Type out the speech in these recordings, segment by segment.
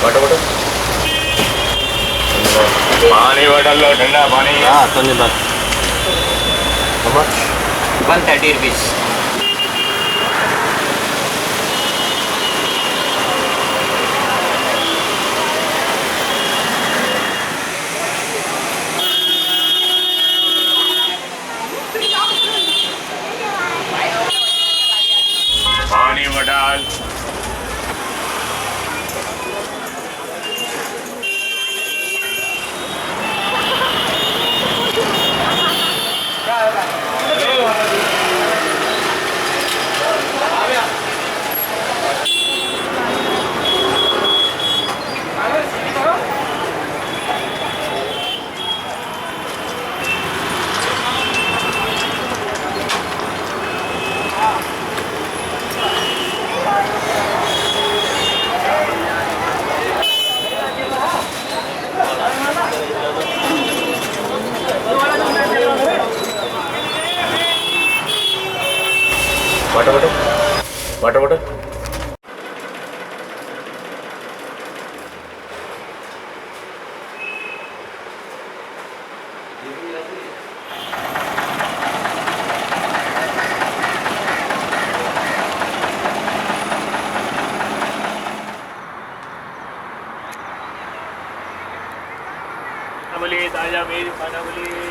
Water bottle पानी bottle लो ठंडा पानी हाँ तो नहीं बस how much 130 rupees पानी bottle water bottle water bottle बोलिए ताजा मेरी खाना बोलिए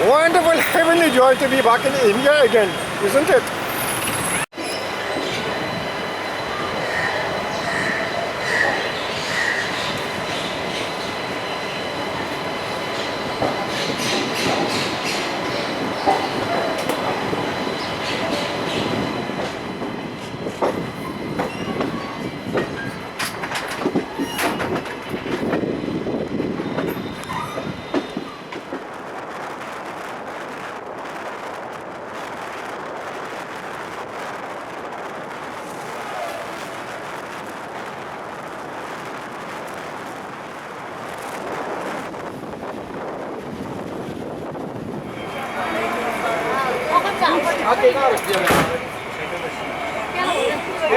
Wonderful heavenly joy to be back in India again, isn't it?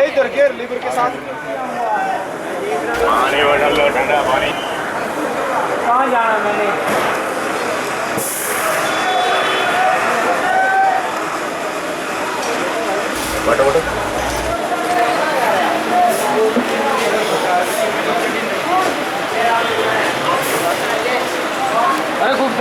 इधर गियर लीवर के साथ पानी बॉटल लो ठंडा पानी कहाँ जाना मैंने वाटर बॉटल अरे खूब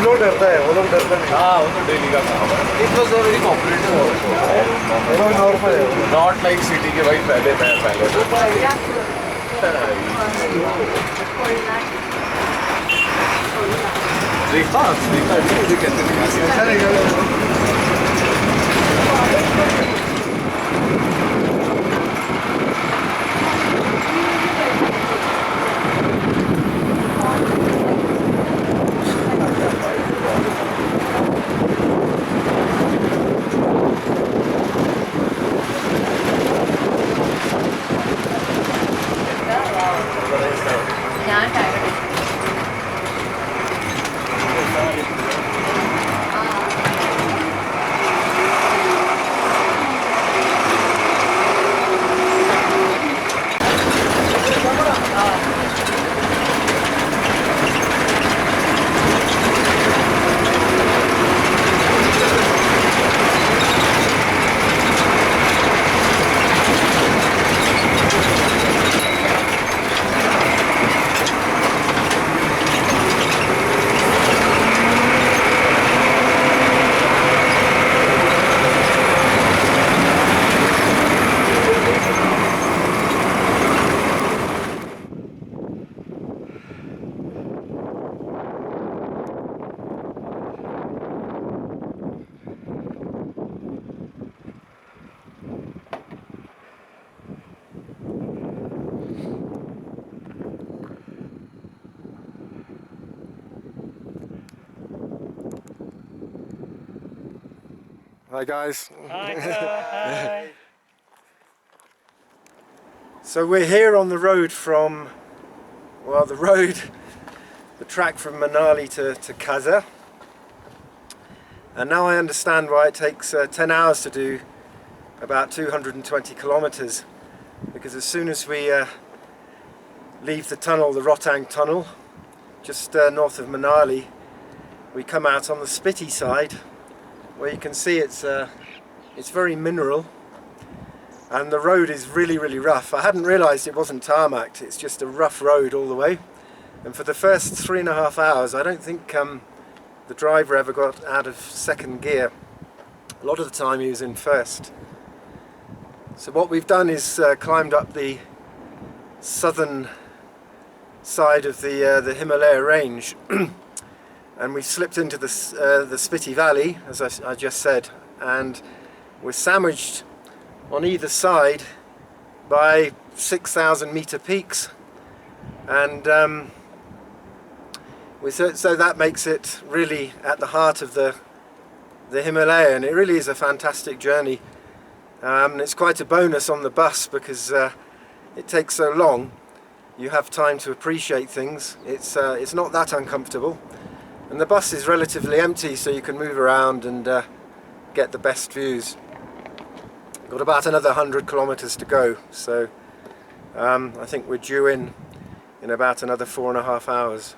अपलोड करता है वो लोग डरता नहीं हाँ वो तो डेली का काम है it was a very cooperative वो लोग नॉर्मल है नॉट लाइक सिटी के भाई पहले मैं देखा Hi guys. Hi. So we're here on the road from, well, the track from Manali to Kaza. And now I understand why it takes 10 hours to do about 220 kilometers, because as soon as we leave the tunnel, the Rotang tunnel, just north of Manali, we come out on the Spiti side, where you can see it's very mineral, and the road is really rough. I hadn't realised it wasn't tarmacked, it's just a rough road all the way. And for the first 3.5 hours I don't think the driver ever got out of second gear. A lot of the time he was in first. So what we've done is climbed up the southern side of the Himalaya range and we slipped into the Spiti Valley, as I just said, and we're sandwiched on either side by 6,000 meter peaks, and so that makes it really at the heart of the Himalaya, and it really is a fantastic journey. It's quite a bonus on the bus because it takes so long. You have time to appreciate things. It's not that uncomfortable, and the bus is relatively empty, so you can move around and get the best views. Got about another 100 kilometers to go, so I think we're due in about another 4.5 hours.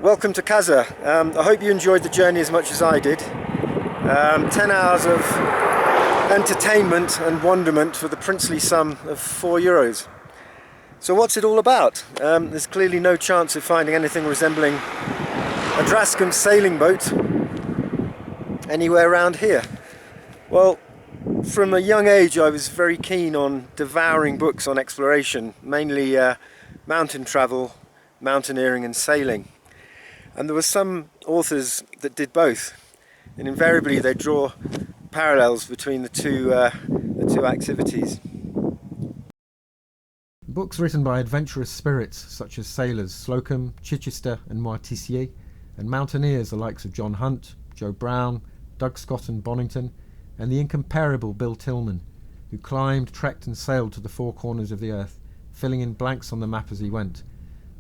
Welcome to Kaza. I hope you enjoyed the journey as much as I did. 10 hours of entertainment and wonderment for the princely sum of €4. So what's it all about? There's clearly no chance of finding anything resembling a Drascombe sailing boat anywhere around here. Well, from a young age I was very keen on devouring books on exploration, mainly mountain travel, mountaineering and sailing. And there were some authors that did both, and invariably they draw parallels between the two activities. Books written by adventurous spirits such as sailors Slocum, Chichester and Moitissier, and mountaineers the likes of John Hunt, Joe Brown, Doug Scott and Bonington, and the incomparable Bill Tillman, who climbed, trekked and sailed to the four corners of the earth, filling in blanks on the map as he went,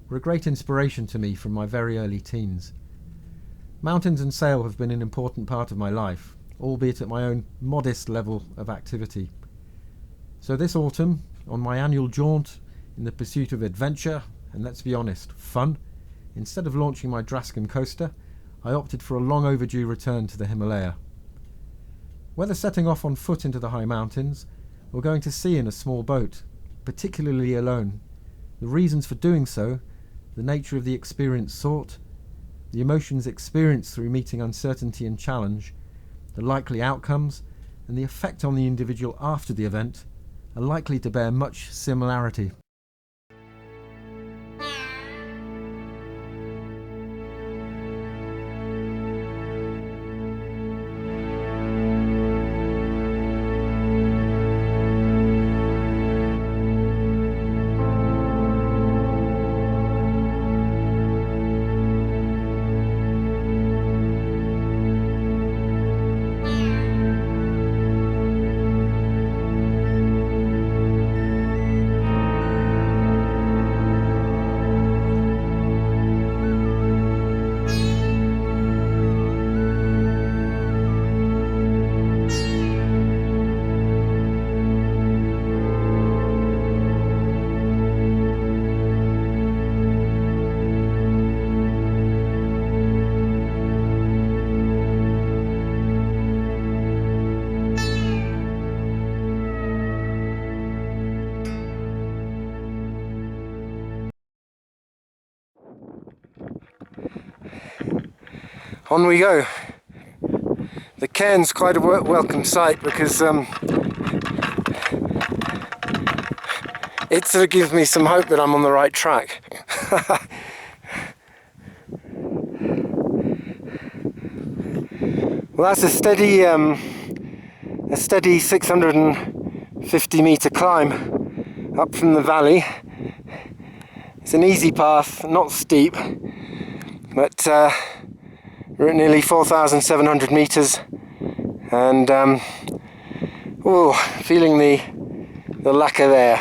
were a great inspiration to me from my very early teens. Mountains and sail have been an important part of my life, albeit at my own modest level of activity. So this autumn, on my annual jaunt in the pursuit of adventure, and let's be honest, fun, instead of launching my Drascombe coaster, I opted for a long overdue return to the Himalaya. Whether setting off on foot into the high mountains, or going to sea in a small boat, particularly alone, the reasons for doing so, the nature of the experience sought, the emotions experienced through meeting uncertainty and challenge, the likely outcomes, and the effect on the individual after the event are likely to bear much similarity. on we go. The cairn's quite a welcome sight because it sort of gives me some hope that I'm on the right track. Well, that's a steady 650 metre climb up from the valley. It's an easy path, not steep, but we're at nearly 4,700 metres, and feeling the lack of air.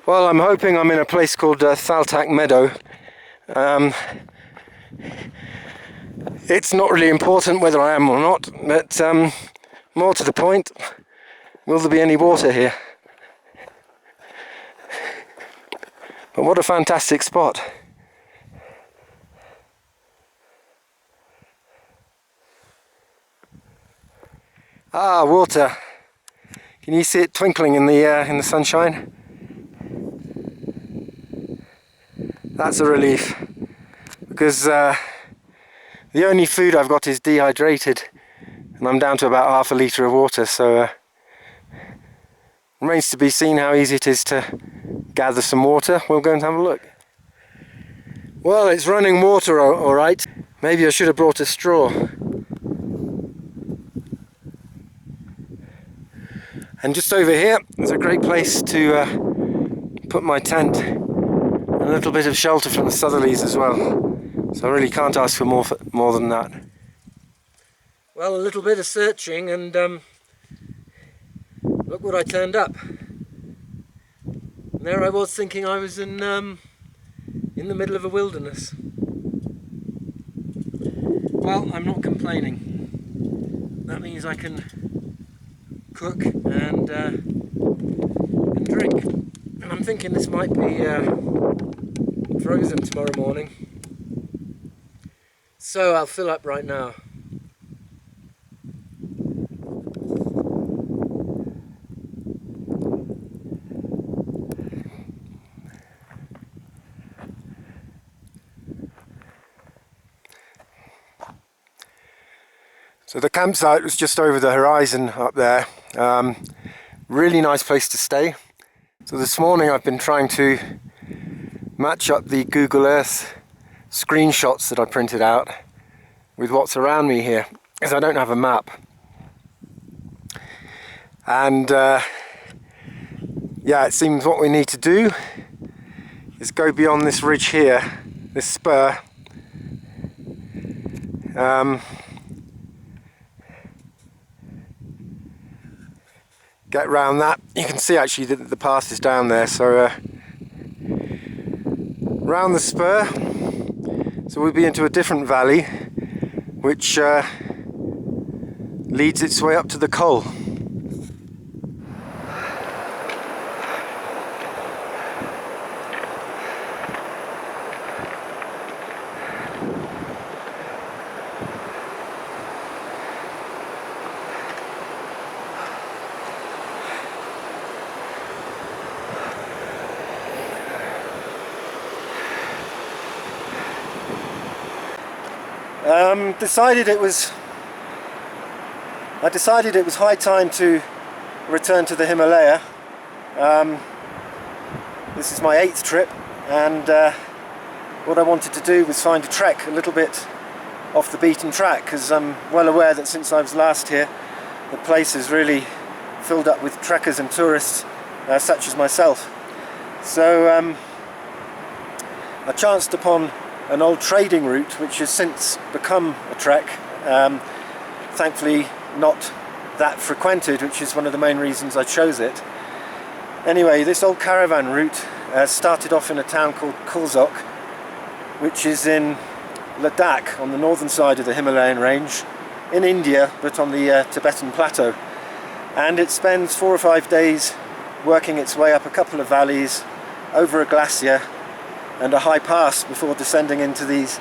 Well, I'm hoping I'm in a place called Thaltak Meadow. It's not really important whether I am or not, but more to the point, will there be any water here? But what a fantastic spot. Ah, water. Can you see it twinkling in the sunshine? That's a relief, because the only food I've got is dehydrated, and I'm down to about half a litre of water, so remains to be seen how easy it is to gather some water. We'll go and have a look. Well, it's running water all right. Maybe I should have brought a straw. And just over here, there's a great place to put my tent. A little bit of shelter from the southerlies as well, so I really can't ask for more than that. Well, a little bit of searching, and look what I turned up. And there I was thinking I was in the middle of a wilderness. Well, I'm not complaining. That means I can cook and drink. And I'm thinking this might be frozen tomorrow morning, so I'll fill up right now. So the campsite was just over the horizon up there. Really nice place to stay. So this morning I've been trying to match up the Google Earth screenshots that I printed out with what's around me here, because I don't have a map. And yeah, it seems what we need to do is go beyond this ridge here, this spur, get round that. You can see actually that the path is down there, so round the spur, so we'll be into a different valley which leads its way up to the Col. I decided it was high time to return to the Himalaya. This is my 8th trip, and what I wanted to do was find a trek a little bit off the beaten track, because I'm well aware that since I was last here the place is really filled up with trekkers and tourists such as myself. So I chanced upon an old trading route which has since become a trek, thankfully not that frequented, which is one of the main reasons I chose it. Anyway, this old caravan route started off in a town called Kulzok, which is in Ladakh on the northern side of the Himalayan range in India, but on the Tibetan plateau, and it spends 4 or 5 days working its way up a couple of valleys, over a glacier and a high pass before descending into these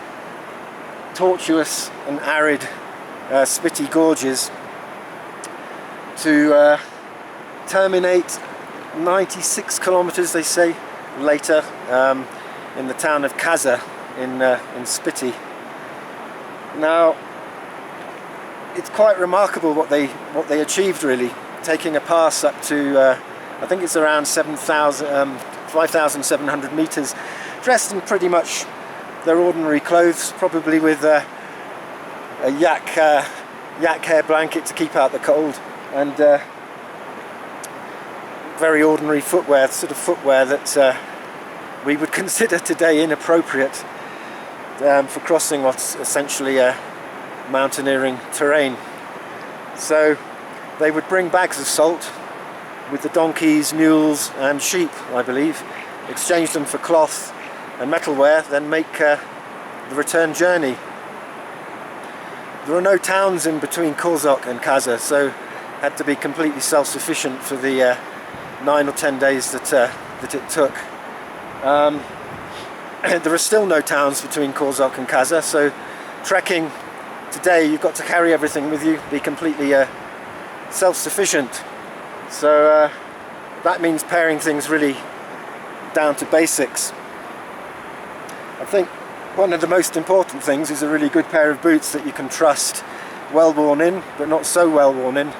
tortuous and arid spitty gorges to terminate 96 kilometers, they say, later in the town of Kaza in Spiti. Now, it's quite remarkable what they achieved, really, taking a pass up to I think it's around 5,700 meters, dressed in pretty much their ordinary clothes, probably with a yak hair blanket to keep out the cold, and very ordinary footwear, sort of footwear that we would consider today inappropriate for crossing what's essentially a mountaineering terrain. So they would bring bags of salt with the donkeys, mules and sheep, I believe, exchange them for cloth and metalware, then make the return journey. There are no towns in between Korzok and Kaza, so had to be completely self-sufficient for the 9 or 10 days that it took. There are still no towns between Korzok and Kaza, so trekking today you've got to carry everything with you, be completely self-sufficient. So that means paring things really down to basics. I think one of the most important things is a really good pair of boots that you can trust, well worn in, but not so well worn in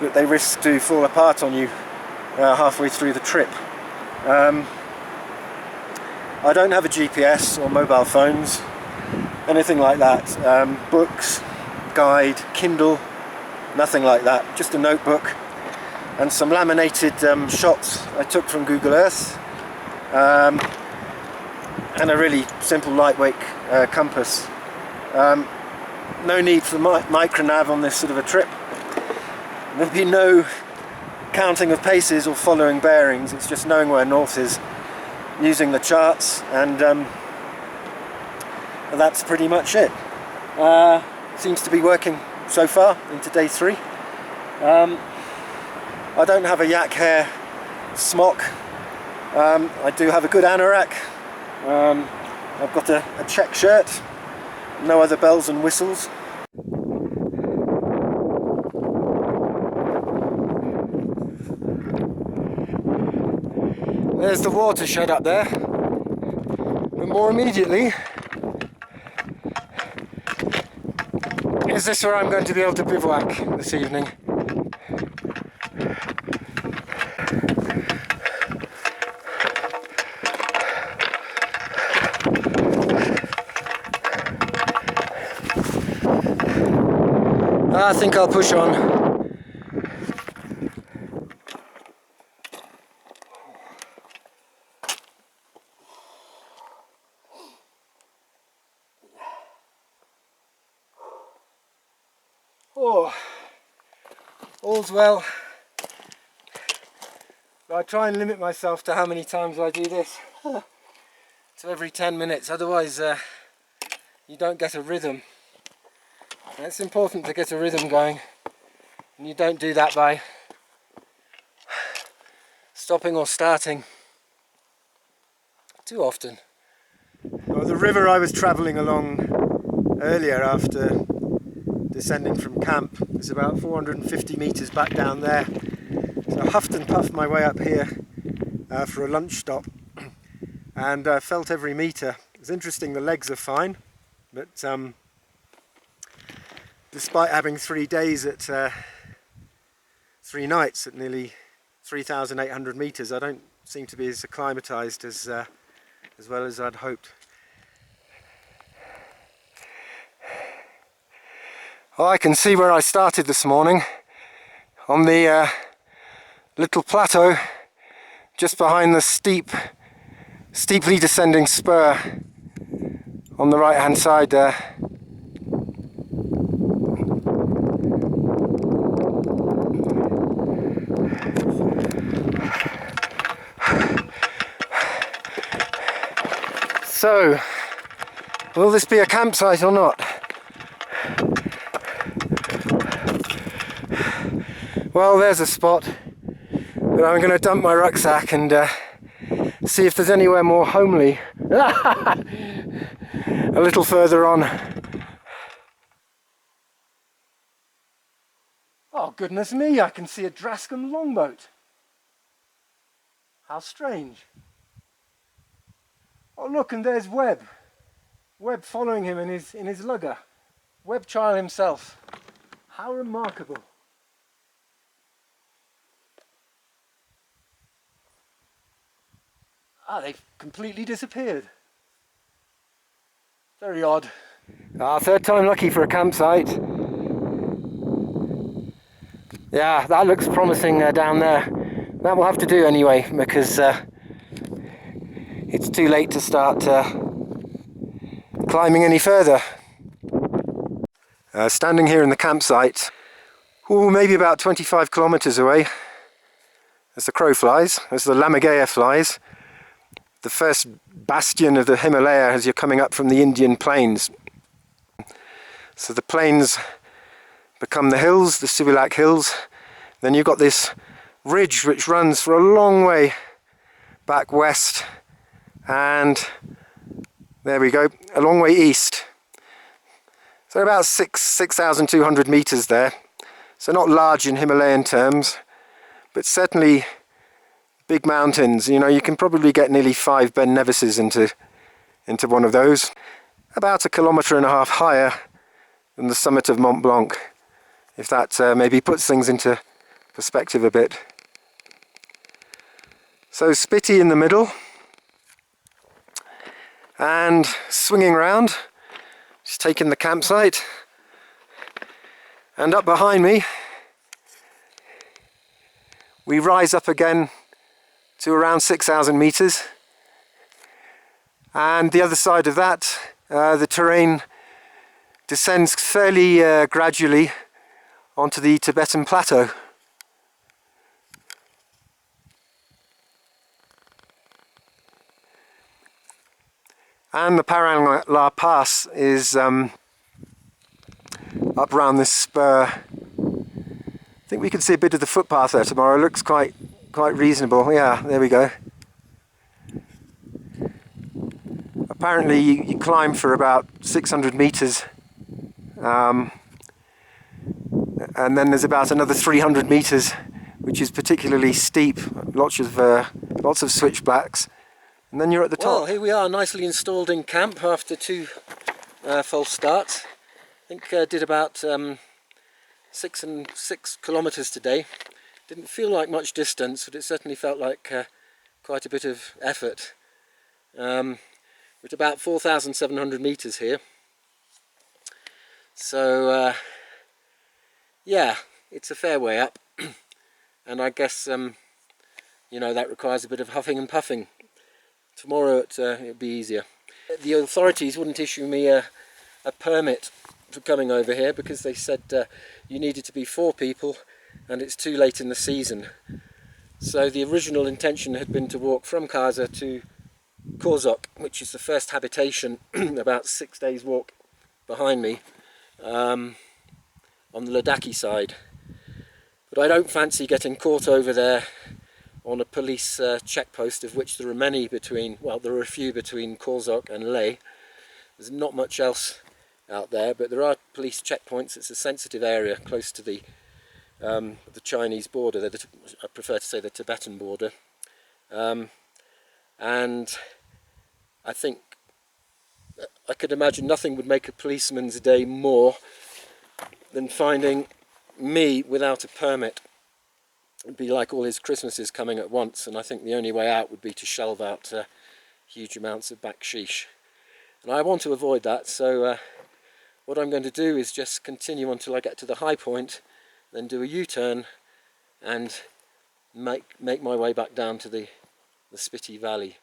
that they risk to fall apart on you halfway through the trip. I don't have a GPS or mobile phones, anything like that. Books, guide, Kindle, nothing like that. Just a notebook and some laminated shots I took from Google Earth, and a really simple lightweight compass. No need for micronav on this sort of a trip. There'll be no counting of paces or following bearings, it's just knowing where north is, using the charts, and that's pretty much it. Seems to be working so far into day 3. I don't have a yak hair smock. I do have a good anorak. I've got a check shirt, no other bells and whistles. There's the watershed up there, but more immediately, is this where I'm going to be able to bivouac this evening? I think I'll push on. Oh, all's well. But I try and limit myself to how many times I do this. So every 10 minutes, otherwise you don't get a rhythm. And it's important to get a rhythm going, and you don't do that by stopping or starting too often. Well, the river I was travelling along earlier after descending from camp is about 450 metres back down there. So I huffed and puffed my way up here for a lunch stop, and felt every metre. It's interesting, the legs are fine, but despite having 3 days at 3 nights at nearly 3,800 metres, I don't seem to be as acclimatised as well as I'd hoped. Oh, I can see where I started this morning, on the little plateau just behind the steeply descending spur on the right hand side there. So, will this be a campsite or not? Well, there's a spot, but I'm going to dump my rucksack and see if there's anywhere more homely a little further on. Oh, goodness me, I can see a Drascombe longboat. How strange. Oh, look, and there's Webb. Webb following him in his lugger. Webb Child himself. How remarkable. Ah, they've completely disappeared. Very odd. Third time lucky for a campsite. Yeah, that looks promising down there. That will have to do anyway, because it's too late to start climbing any further. Standing here in the campsite, maybe about 25 kilometers away, as the crow flies, as the Lammergeier flies, the first bastion of the Himalaya as you're coming up from the Indian plains. So the plains become the hills, the Sibilak Hills. Then you've got this ridge which runs for a long way back west, and there we go, a long way east. So about 6,200 meters there. So not large in Himalayan terms, but certainly big mountains. You know, you can probably get nearly 5 Ben Nevises into one of those. About 1.5 kilometers higher than the summit of Mont Blanc, if that maybe puts things into perspective a bit. So Spiti in the middle, and swinging round, just taking the campsite, and up behind me we rise up again to around 6,000 meters, and the other side of that the terrain descends fairly gradually onto the Tibetan plateau. And the Parang La Pass is up around this spur. I think we can see a bit of the footpath there tomorrow. It looks quite reasonable. Yeah, there we go. Apparently you climb for about 600 meters, and then there's about another 300 meters which is particularly steep, lots of switchbacks, and then you're at the top. Well, here we are, nicely installed in camp after 2 false starts. I think did about 6 kilometers today. Didn't feel like much distance, but it certainly felt like quite a bit of effort. We're at about 4,700 meters here. So yeah, it's a fair way up, and I guess you know, that requires a bit of huffing and puffing. Tomorrow it'll be easier. The authorities wouldn't issue me a permit for coming over here because they said you needed to be 4 people and it's too late in the season. So the original intention had been to walk from Kasa to Korzok, which is the first habitation, about 6 days walk behind me, on the Ladakhi side. But I don't fancy getting caught over there on a police checkpost, of which there are many between, well, there are a few between Korzok and Leh. There's not much else out there, but there are police checkpoints. It's a sensitive area close to the Chinese border. I prefer to say the Tibetan border. And I think I could imagine nothing would make a policeman's day more than finding me without a permit. It'd be like all his Christmases coming at once, and I think the only way out would be to shelve out huge amounts of baksheesh. And I want to avoid that, so what I'm going to do is just continue until I get to the high point, then do a U-turn and make my way back down to the Spiti Valley.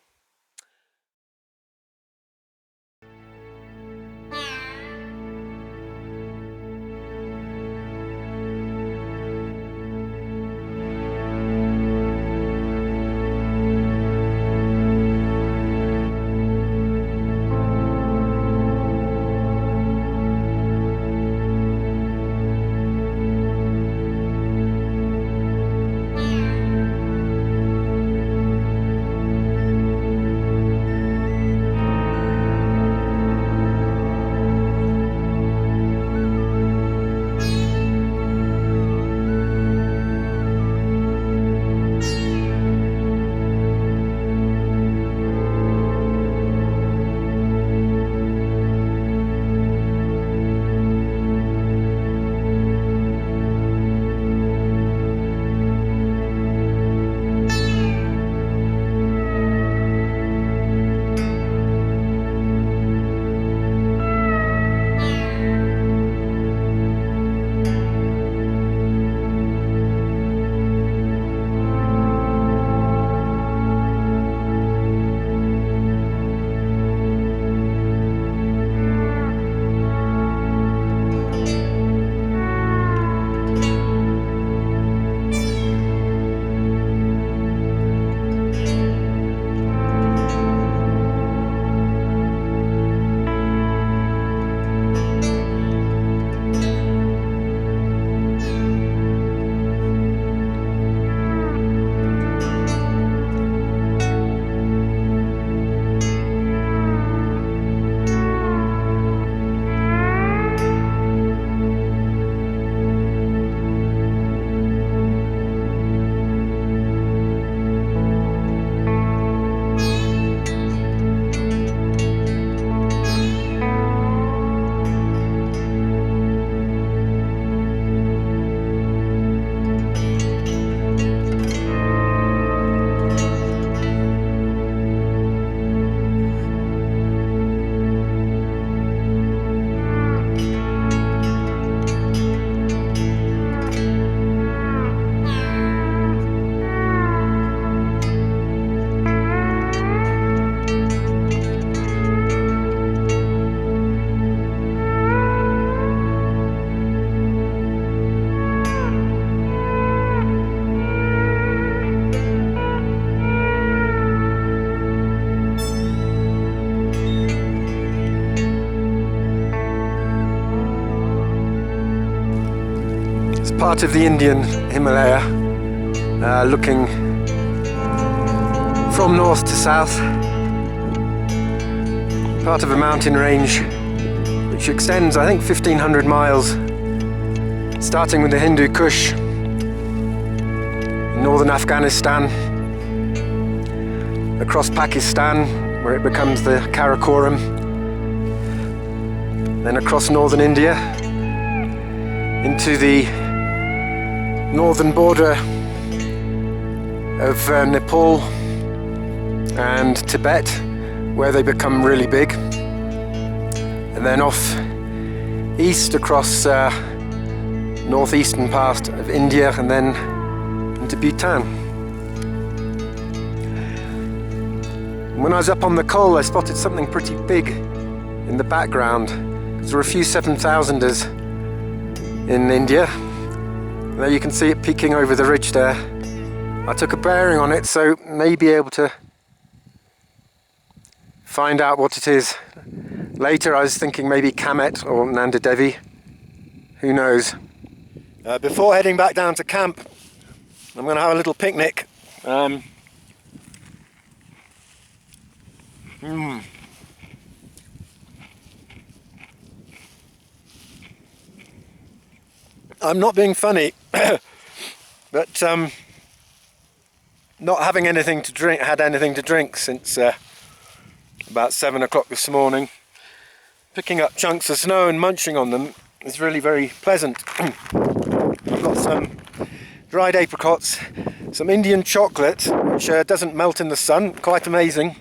part of the Indian Himalaya, looking from north to south. Part of a mountain range which extends, I think, 1,500 miles, starting with the Hindu Kush, northern Afghanistan, across Pakistan, where it becomes the Karakoram, then across northern India, into the northern border of Nepal and Tibet, where they become really big, and then off east across northeastern part of India, and then into Bhutan. When I was up on the col, I spotted something pretty big in the background. There were a few 7,000ers in India. There you can see it peeking over the ridge there. I took a bearing on it, so may be able to find out what it is. Later I was thinking maybe Kamet or Nanda Devi. Who knows? Before heading back down to camp, I'm going to have a little picnic. I'm not being funny, but not having anything to drink, had anything to drink since about 7 o'clock this morning. Picking up chunks of snow and munching on them is really very pleasant. I've got some dried apricots, some Indian chocolate, which doesn't melt in the sun, quite amazing.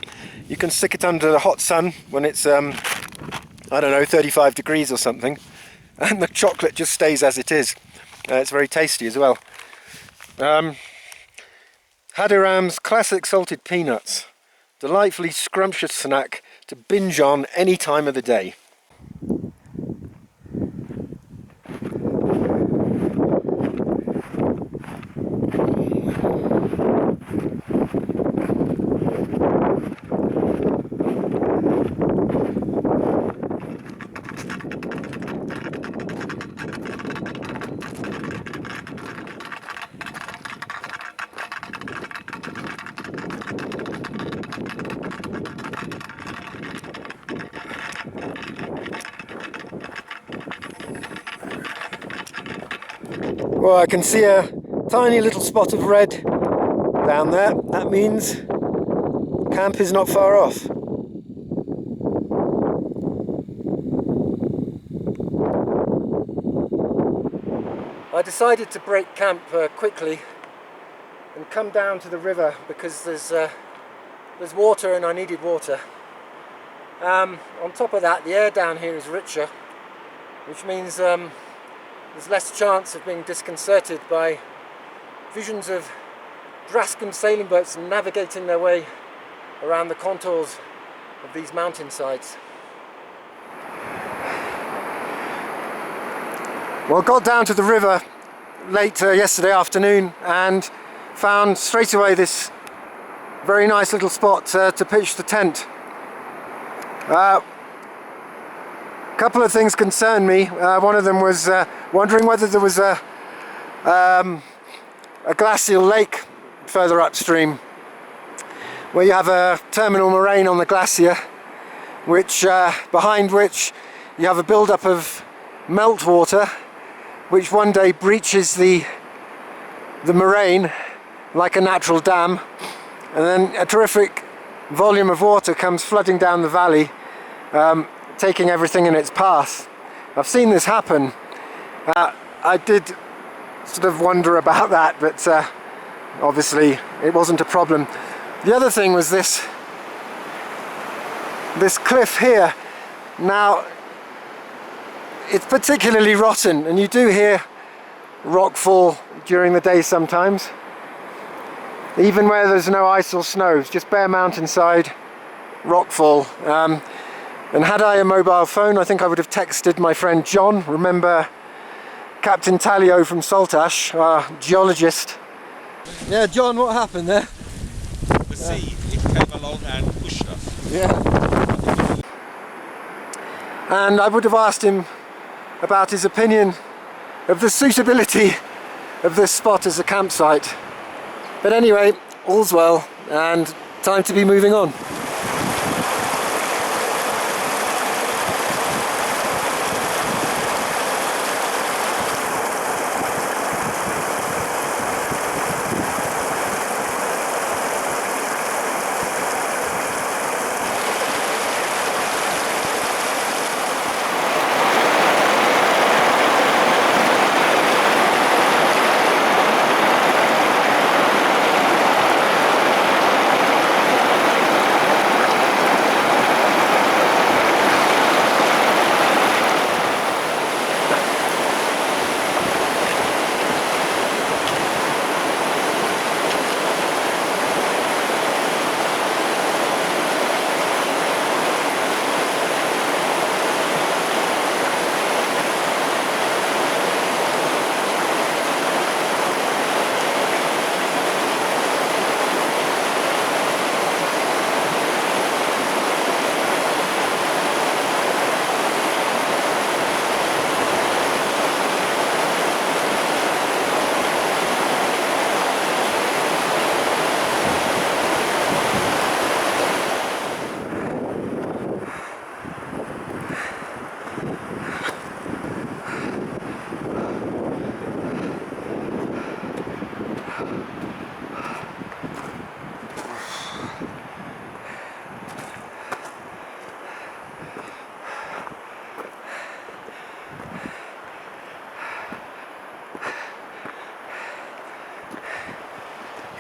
You can stick it under the hot sun when it's, I don't know, 35 degrees or something, and the chocolate just stays as it is. It's very tasty as well. Hadiram's classic salted peanuts. Delightfully scrumptious snack to binge on any time of the day. Well, I can see a tiny little spot of red down there. That means camp is not far off. I decided to break camp quickly and come down to the river because there's water and I needed water. On top of that, the air down here is richer, which means there's less chance of being disconcerted by visions of Drascombe sailing boats navigating their way around the contours of these mountainsides. Well, got down to the river late yesterday afternoon and found straight away this very nice little spot to pitch the tent. A couple of things concerned me. One of them was wondering whether there was a glacial lake further upstream, where you have a terminal moraine on the glacier, which behind which you have a build-up of meltwater, which one day breaches the moraine like a natural dam, and then a terrific volume of water comes flooding down the valley, taking everything in its path. I've seen this happen. I did sort of wonder about that, but obviously it wasn't a problem. The other thing was this cliff here. Now, it's particularly rotten, and you do hear rock fall during the day sometimes, even where there's no ice or snow. It's just bare mountainside rockfall. And had I a mobile phone, I think I would have texted my friend John. Remember Captain Talio from Saltash, our geologist. Yeah, John, what happened there? The sea, it came along and pushed us. Yeah. And I would have asked him about his opinion of the suitability of this spot as a campsite. But anyway, all's well and time to be moving on.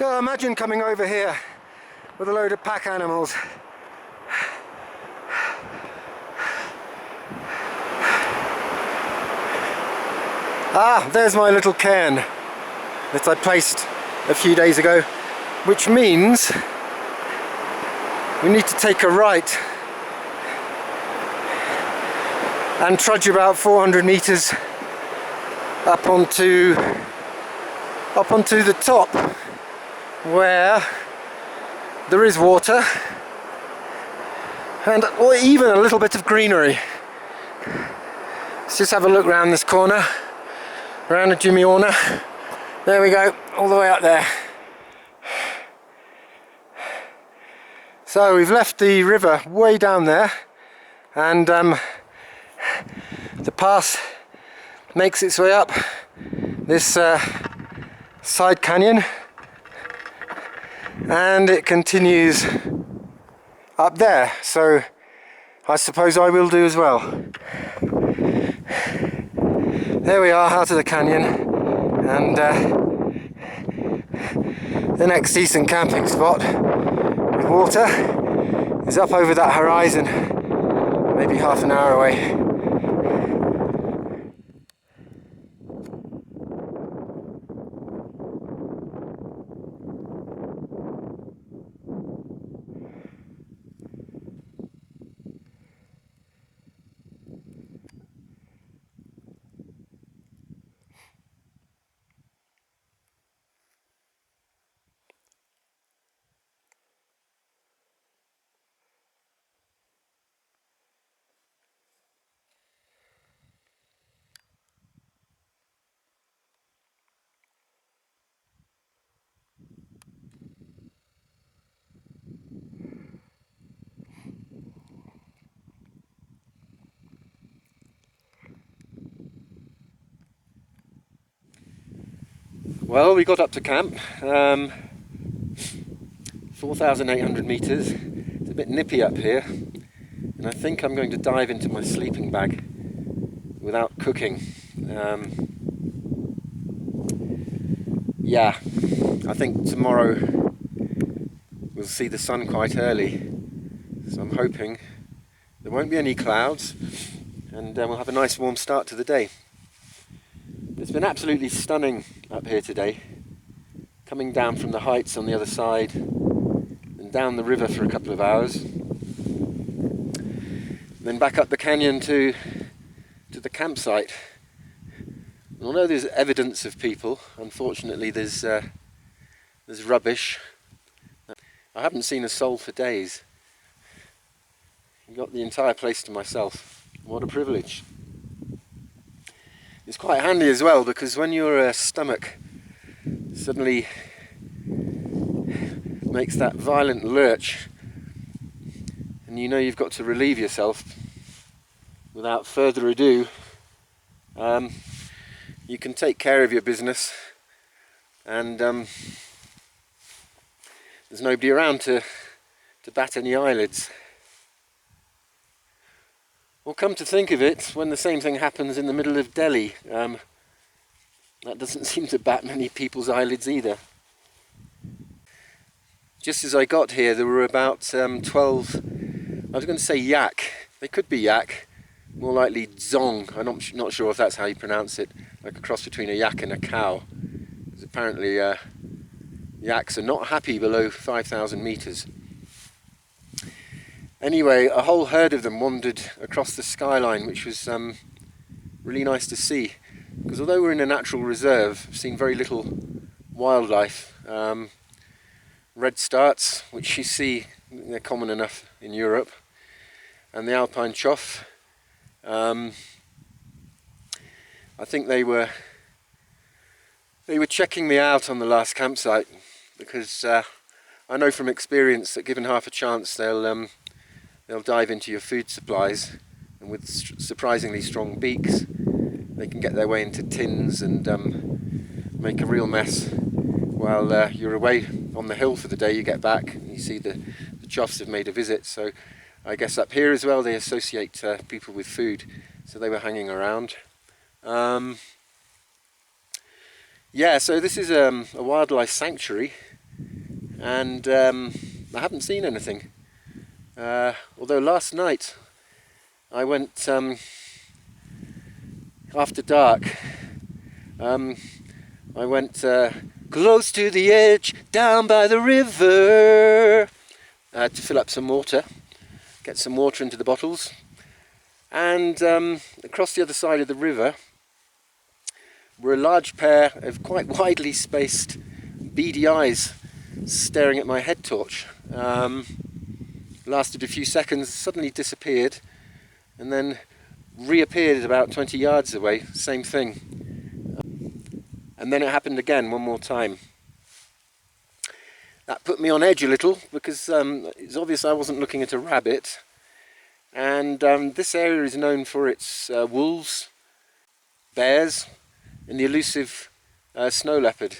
Oh, imagine coming over here with a load of pack animals. Ah, there's my little cairn that I placed a few days ago, which means we need to take a right and trudge about 400 meters up onto the top, where there is water and or even a little bit of greenery. Let's just have a look round this corner, round the Jimmy Orner. There we go, all the way up there. So we've left the river way down there, and the path makes its way up this side canyon, and it continues up there, so I suppose I will do as well. There we are, out of the canyon, and the next decent camping spot with water is up over that horizon, maybe half an hour away. Well, we got up to camp, 4,800 metres. It's a bit nippy up here, and I think I'm going to dive into my sleeping bag without cooking. Yeah, I think tomorrow we'll see the sun quite early, so I'm hoping there won't be any clouds, and we'll have a nice warm start to the day. It's been absolutely stunning up here today, coming down from the heights on the other side and down the river for a couple of hours, then back up the canyon to the campsite. And although there's evidence of people, unfortunately there's rubbish. I haven't seen a soul for days. I've got the entire place to myself. What a privilege. It's quite handy as well, because when your stomach suddenly makes that violent lurch, and you know you've got to relieve yourself. Without further ado, you can take care of your business, and there's nobody around to bat any eyelids. Well, come to think of it, when the same thing happens in the middle of Delhi, that doesn't seem to bat many people's eyelids either. Just as I got here, there were about 12, I was going to say yak, they could be yak, more likely dzong. I'm not sure if that's how you pronounce it, like a cross between a yak and a cow. Because apparently yaks are not happy below 5,000 metres. Anyway, a whole herd of them wandered across the skyline, which was really nice to see. Because although we're in a natural reserve, I've seen very little wildlife. Red starts, which you see, they're common enough in Europe, and the alpine chough. I think they were checking me out on the last campsite, because I know from experience that given half a chance they'll dive into your food supplies, and with surprisingly strong beaks they can get their way into tins and make a real mess. While you're away on the hill for the day, you get back and you see the choughs have made a visit. So I guess up here as well they associate people with food, so they were hanging around. Yeah, so this is a wildlife sanctuary, and I haven't seen anything. Although last night I went after dark. I went close to the edge, down by the river, to fill up some water, get some water into the bottles, and across the other side of the river were a large pair of quite widely spaced beady eyes staring at my head torch. Lasted a few seconds, suddenly disappeared, and then reappeared about 20 yards away, same thing. And then it happened again, one more time. That put me on edge a little, because it's obvious I wasn't looking at a rabbit, and this area is known for its wolves, bears, and the elusive snow leopard.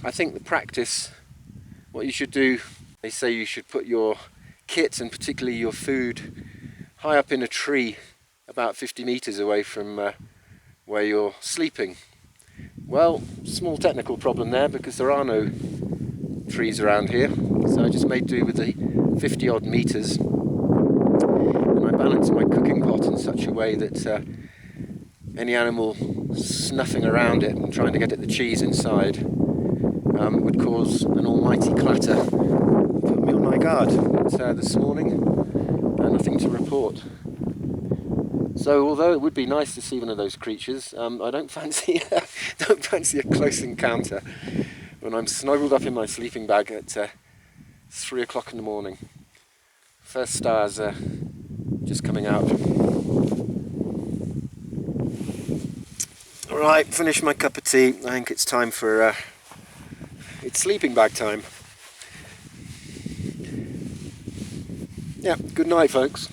I think the practice, what you should do, they say you should put your kit, and particularly your food, high up in a tree about 50 metres away from where you're sleeping. Well, small technical problem there, because there are no trees around here, so I just made do with the 50 odd metres, and I balanced my cooking pot in such a way that any animal snuffing around it and trying to get at the cheese inside would cause an almighty clatter, put me on my guard. But this morning, nothing to report. So although it would be nice to see one of those creatures, I don't fancy a close encounter when I'm snuggled up in my sleeping bag at 3 o'clock in the morning. First stars are just coming out. Alright, finished my cup of tea. I think it's time for it's sleeping bag time. Yeah, good night folks.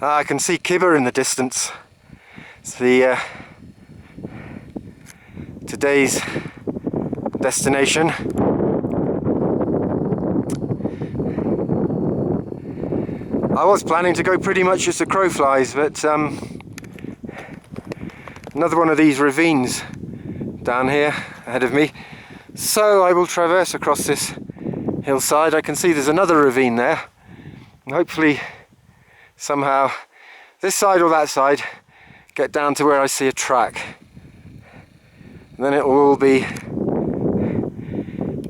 I can see Kibber in the distance. It's the today's destination. I was planning to go pretty much as the crow flies, but another one of these ravines down here ahead of me. So I will traverse across this hillside. I can see there's another ravine there, and hopefully somehow this side or that side get down to where I see a track. And then it will all be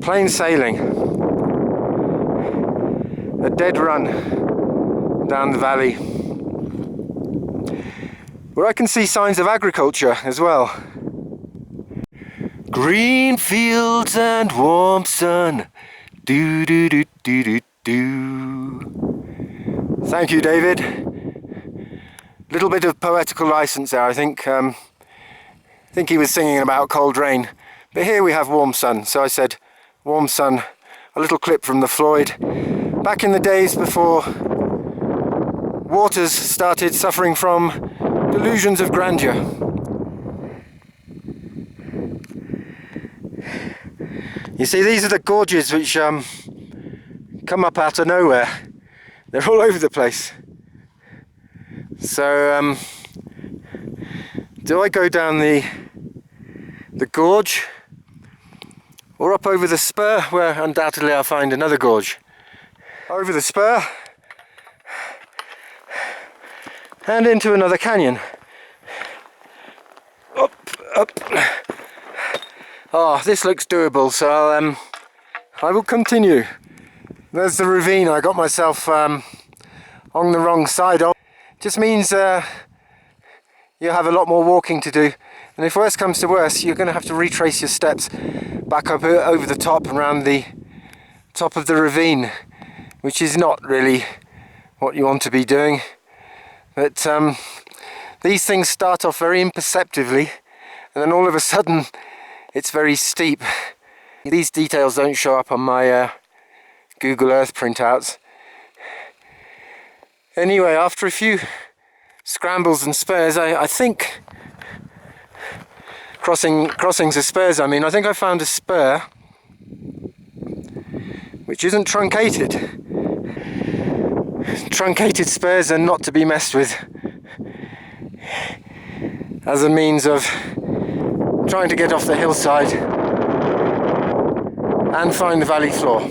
plain sailing. A dead run down the valley, where I can see signs of agriculture as well. Green fields and warm sun. Do do do do do do. Thank you, David. Little bit of poetical license there, I think. I think he was singing about cold rain, but here we have warm sun. So I said, warm sun. A little clip from the Floyd. Back in the days before waters started suffering from delusions of grandeur. You see, these are the gorges which come up out of nowhere. They're all over the place. So, do I go down the gorge, or up over the spur, where undoubtedly I'll find another gorge? Over the spur, and into another canyon. Up, up. Oh, this looks doable, so I will continue. There's the ravine I got myself on the wrong side of. Just means you have a lot more walking to do, and if worse comes to worse, you're going to have to retrace your steps back up over the top and around the top of the ravine, which is not really what you want to be doing. But these things start off very imperceptibly, and then all of a sudden it's very steep. These details don't show up on my Google Earth printouts. Anyway, after a few scrambles and spurs, I think crossings of spurs, I mean, I think I found a spur which isn't truncated. Truncated spurs are not to be messed with as a means of trying to get off the hillside and find the valley floor.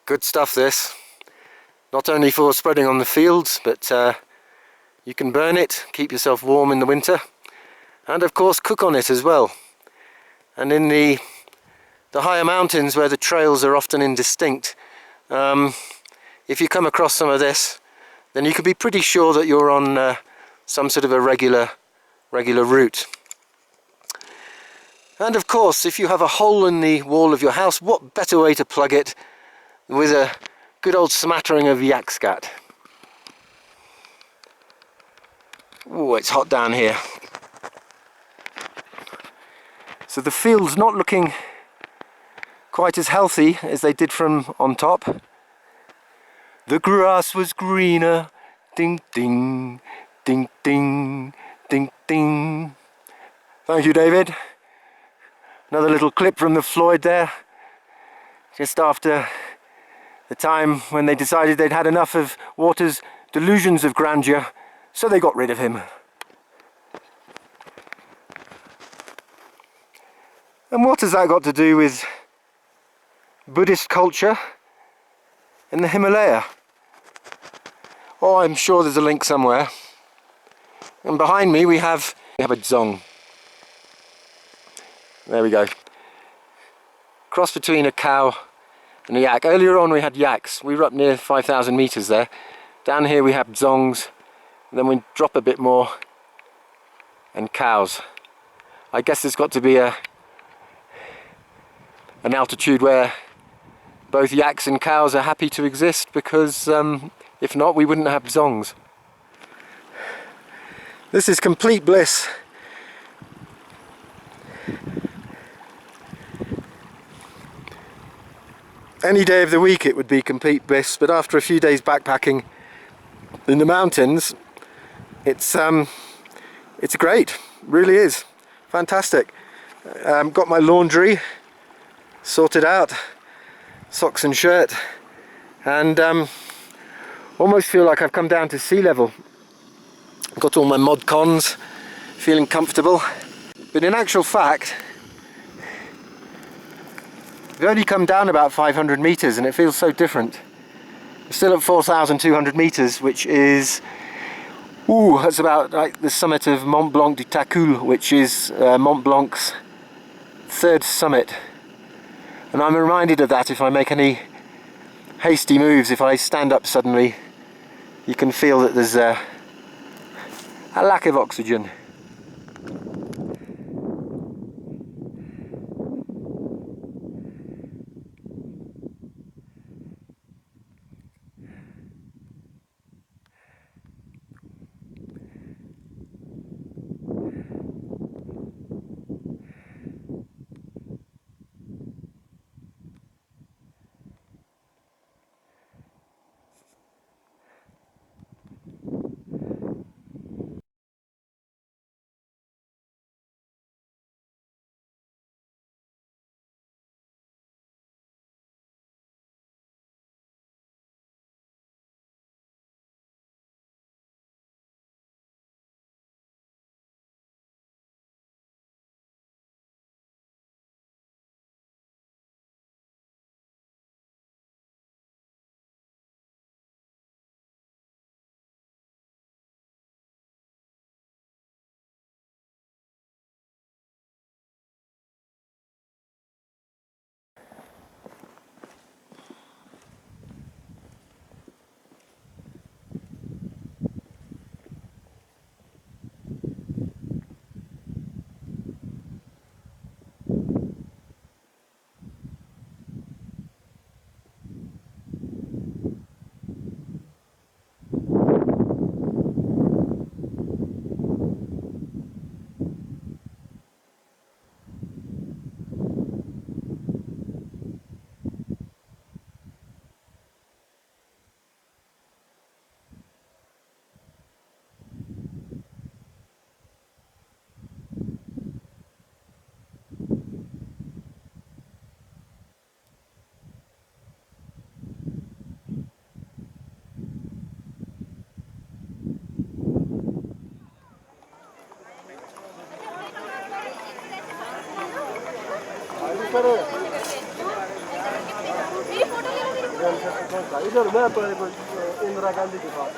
Good stuff, this. Not only for spreading on the fields, but you can burn it, keep yourself warm in the winter, and of course cook on it as well. And in the higher mountains where the trails are often indistinct, if you come across some of this, then you can be pretty sure that you're on some sort of a regular route. And of course, if you have a hole in the wall of your house, what better way to plug it with a good old smattering of yak scat. Oh, it's hot down here. So the field's not looking quite as healthy as they did from on top. The grass was greener, ding ding, ding ding, ding ding. Thank you, David. Another little clip from the Floyd there, just after the time when they decided they'd had enough of Water's delusions of grandeur, so they got rid of him. And what has that got to do with Buddhist culture in the Himalaya? Oh, I'm sure there's a link somewhere. And behind me we have a dzong. There we go. Cross between a cow and a yak. Earlier on we had yaks. We were up near 5,000 meters there. Down here we have dzongs. And then we drop a bit more and cows. I guess there's got to be an altitude where both yaks and cows are happy to exist, because if not, we wouldn't have dzongs. This is complete bliss. Any day of the week it would be complete bliss, but after a few days backpacking in the mountains, it's great, really is fantastic. Got my laundry sorted out, socks and shirt, and almost feel like I've come down to sea level. Got all my mod cons, feeling comfortable, but in actual fact we've only come down about 500 meters and it feels so different. Still at 4,200 meters, which is, that's about like the summit of Mont Blanc du Tacul, which is Mont Blanc's third summit. And I'm reminded of that if I make any hasty moves. If I stand up suddenly, you can feel that there's a lack of oxygen. Indira Gandhi के पास